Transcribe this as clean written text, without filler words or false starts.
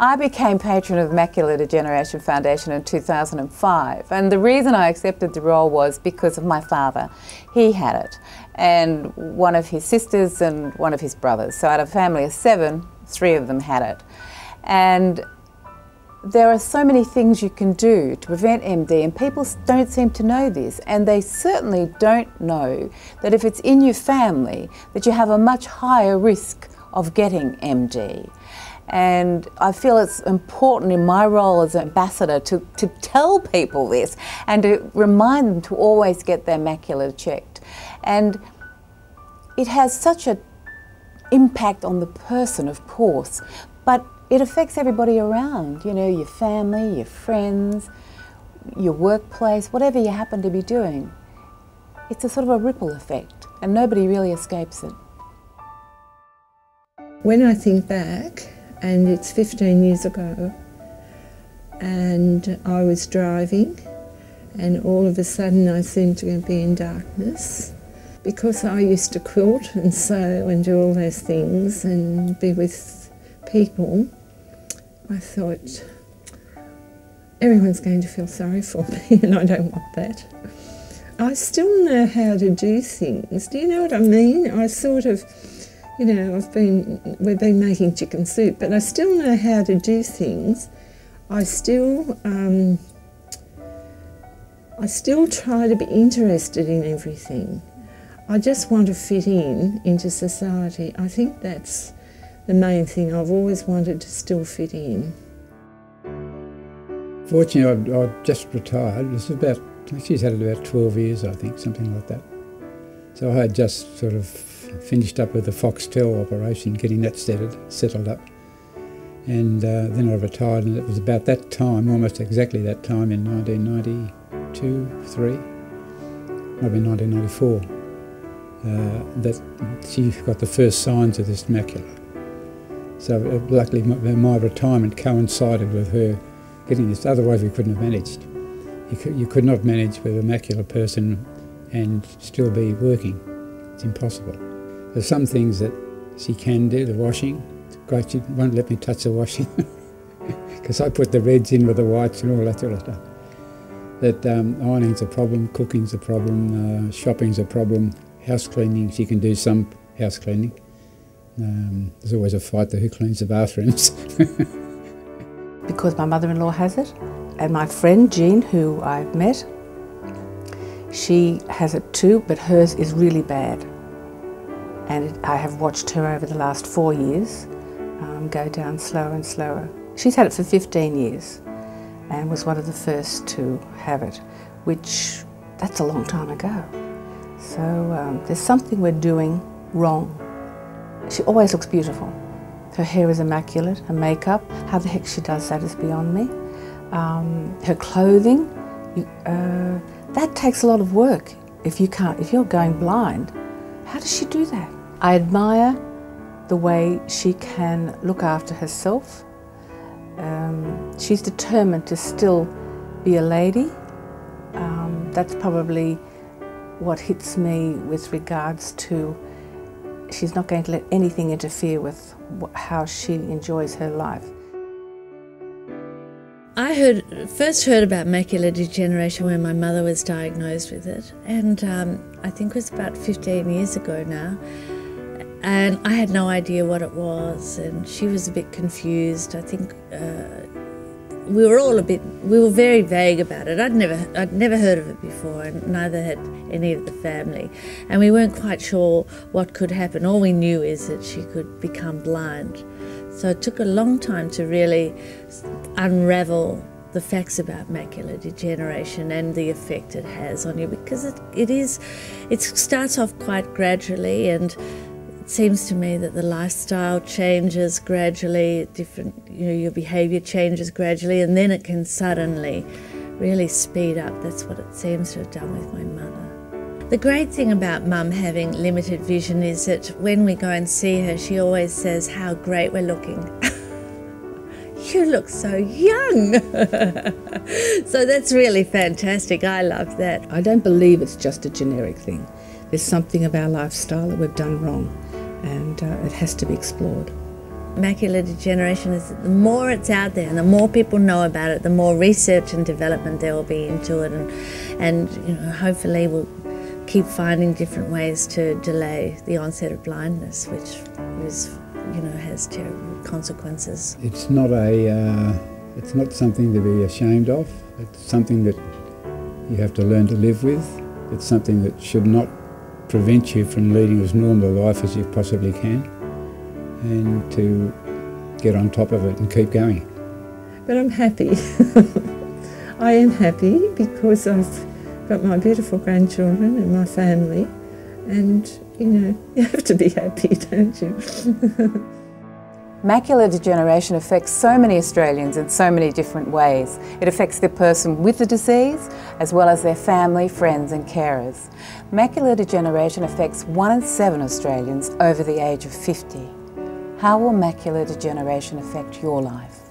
I became patron of the Macular Degeneration Foundation in 2005, and the reason I accepted the role was because of my father. He had it, and one of his sisters and one of his brothers. So out of a family of 7, 3 of them had it. And there are so many things you can do to prevent MD, and people don't seem to know this, and they certainly don't know that if it's in your family that you have a much higher risk of getting MD. And I feel it's important in my role as an ambassador to tell people this and to remind them to always get their macula checked. And it has such an impact on the person, of course, but it affects everybody around, you know, your family, your friends, your workplace, whatever you happen to be doing. It's a sort of a ripple effect, and nobody really escapes it. When I think back, and it's 15 years ago, and I was driving, and all of a sudden I seemed to be in darkness. Because I used to quilt and sew and do all those things and be with people, I thought, everyone's going to feel sorry for me, and I don't want that. I still know how to do things. Do you know what I mean? I sort of, you know, we've been making chicken soup, but I still know how to do things. I still try to be interested in everything. I just want to fit into society. I think that's the main thing. I've always wanted to still fit in. Fortunately, I just retired. It was she's had it about 12 years, I think, something like that. So I had just sort of finished up with the Foxtel operation, getting that settled up. And then I retired, and it was about that time, almost exactly that time in 1992, 3, maybe 1994, that she got the first signs of this macula. So luckily my retirement coincided with her getting this, otherwise we couldn't have managed. You could not manage with a macular person and still be working. It's impossible. There's some things that she can do, the washing. Great, she won't let me touch the washing because I put the reds in with the whites and all that sort of stuff. That ironing's a problem, cooking's a problem, shopping's a problem, house cleaning, she can do some house cleaning. There's always a fight to who cleans the bathrooms. Because my mother-in-law has it, and my friend Jean, who I've met, she has it too, but hers is really bad. And I have watched her over the last 4 years go down slower and slower. She's had it for 15 years and was one of the first to have it, which, that's a long time ago. So there's something we're doing wrong. She always looks beautiful. Her hair is immaculate, her makeup, how the heck she does that is beyond me. Her clothing, that takes a lot of work. If you're going blind, how does she do that? I admire the way she can look after herself. She's determined to still be a lady. That's probably what hits me with regards to she's not going to let anything interfere with how she enjoys her life. I first heard about macular degeneration when my mother was diagnosed with it, and I think it was about 15 years ago now, and I had no idea what it was, and she was a bit confused. I think we were very vague about it. I'd never heard of it before, and neither had any of the family, and we weren't quite sure what could happen. All we knew is that she could become blind. So it took a long time to really unravel the facts about macular degeneration and the effect it has on you, because it starts off quite gradually, and it seems to me that the lifestyle changes gradually, your behaviour changes gradually, and then it can suddenly really speed up. That's what it seems to have done with my mother. The great thing about Mum having limited vision is that when we go and see her, she always says how great we're looking. You look so young. So that's really fantastic. I love that. I don't believe it's just a generic thing. There's something of our lifestyle that we've done wrong, and it has to be explored. macular degeneration is that the more it's out there and the more people know about it, the more research and development there will be into it, and you know, hopefully we'll keep finding different ways to delay the onset of blindness, which is, you know, has terrible consequences. It's not it's not something to be ashamed of. It's something that you have to learn to live with. It's something that should not prevent you from leading as normal a life as you possibly can, and to get on top of it and keep going. But I'm happy. I am happy because I've got my beautiful grandchildren and my family, and you know, you have to be happy, don't you? Macular degeneration affects so many Australians in so many different ways. It affects the person with the disease, as well as their family, friends and carers. Macular degeneration affects 1 in 7 Australians over the age of 50. How will macular degeneration affect your life?